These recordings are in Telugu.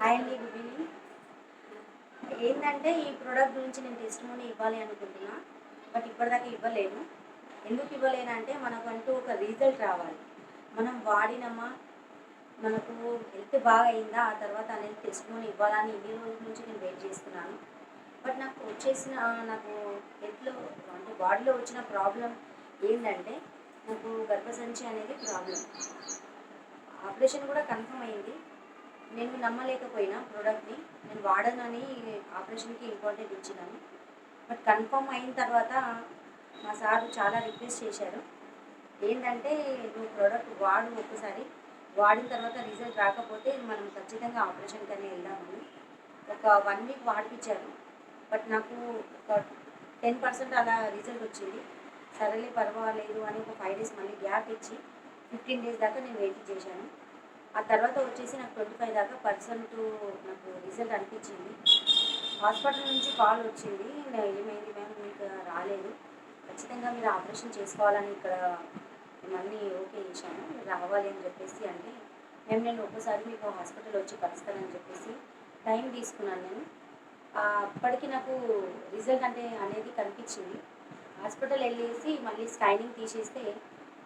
హాయ్ అండి. Good evening. ఏంటంటే ఈ ప్రోడక్ట్ గురించి నేను టెస్టిమోనీ ఇవ్వాలి అనుకుంటున్నా. బట్ ఇప్పటిదాకా ఇవ్వలేను. ఎందుకు ఇవ్వలేనంటే మనకంటూ ఒక రిజల్ట్ రావాలి. మనం వాడినమా, మనకు హెల్త్ బాగా అయిందా, ఆ తర్వాత అనేది టెస్టిమోనీ ఇవ్వాలని ఇన్ని రోజుల నుంచి నేను వెయిట్ చేస్తున్నాను. బట్ నాకు హెల్త్‌లో అంటే బాడీలో వచ్చిన ప్రాబ్లమ్ ఏందంటే, నాకు గర్భసంచి అనేది ప్రాబ్లమ్. ఆపరేషన్ కూడా కన్ఫర్మ్ అయింది. నేను నమ్మలేకపోయినా ప్రోడక్ట్‌ని. నేను వాడనని ఆపరేషన్‌కి ఇంపార్టెంట్ ఇచ్చినాను. బట్ కన్ఫర్మ్ అయిన తర్వాత మా సారు చాలా రిక్వెస్ట్ చేశారు. ఏందంటే, "నువ్వు ప్రోడక్ట్ వాడు ఒక్కసారి. వాడిన తర్వాత రిజల్ట్ రాకపోతే మనం ఖచ్చితంగా ఆపరేషన్‌కనే వెళ్దామని." ఒక 1 వీక్ వాడిపిచ్చారు. బట్ నాకు ఒక 10% అలా రిజల్ట్ వచ్చింది. సరేలే పర్వాలేదు అని ఒక 5 డేస్ మళ్ళీ గ్యాప్ ఇచ్చి 15 డేస్ దాకా నేను వెయిట్ చేశాను. ఆ తర్వాత వచ్చేసి నాకు 25 దాకా పర్సెంటు నాకు రిజల్ట్ అనిపించింది. హాస్పిటల్ నుంచి కాల్ వచ్చింది. "ఏమైంది మ్యామ్ మీకు రాలేదు. ఖచ్చితంగా మీరు ఆపరేషన్ చేసుకోవాలని ఇక్కడ మిమ్మల్ని ఓకే చేశాను. మీరు రావాలి" అని చెప్పేసి అంటే, నేను ఒక్కసారి మీకు హాస్పిటల్ వచ్చి కలుస్తానని చెప్పేసి టైం తీసుకున్నాను నేను. అప్పటికి నాకు రిజల్ట్ అనేది కనిపించింది. హాస్పిటల్ వెళ్ళేసి మళ్ళీ స్కానింగ్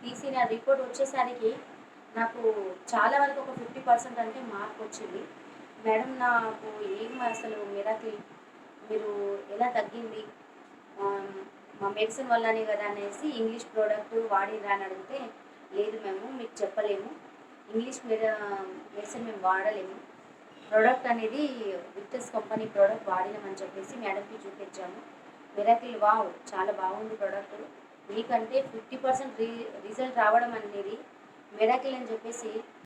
తీసిన రిపోర్ట్ వచ్చేసరికి నాకు చాలా వరకు ఒక 50% అంటే మార్పొచ్చింది. మేడం నాకు ఏం అసలు మిరాకిల్ మీరు ఎలా తగ్గింది? ఆహ్, మా మెడిసిన్ వల్లనే గదా అనేసి ఇంగ్లీష్ ప్రోడక్ట్ వాడిర్రా అని అడిగితే, లేదు మేము మీకు చెప్పలేము. ఇంగ్లీష్ మెడిసిన్ మేము వాడలేము. ప్రొడక్ట్ అనేది విక్టస్ కంపెనీ ప్రొడక్ట్ వాడినామని చెప్పేసి మేడంకి చూపించాము. Miracle wow! చాలా బాగుంది ప్రొడక్ట్. మీకంటే 50% రిజల్ట్ రావడం అనేది మిరాకిల్ అని చెప్పేసి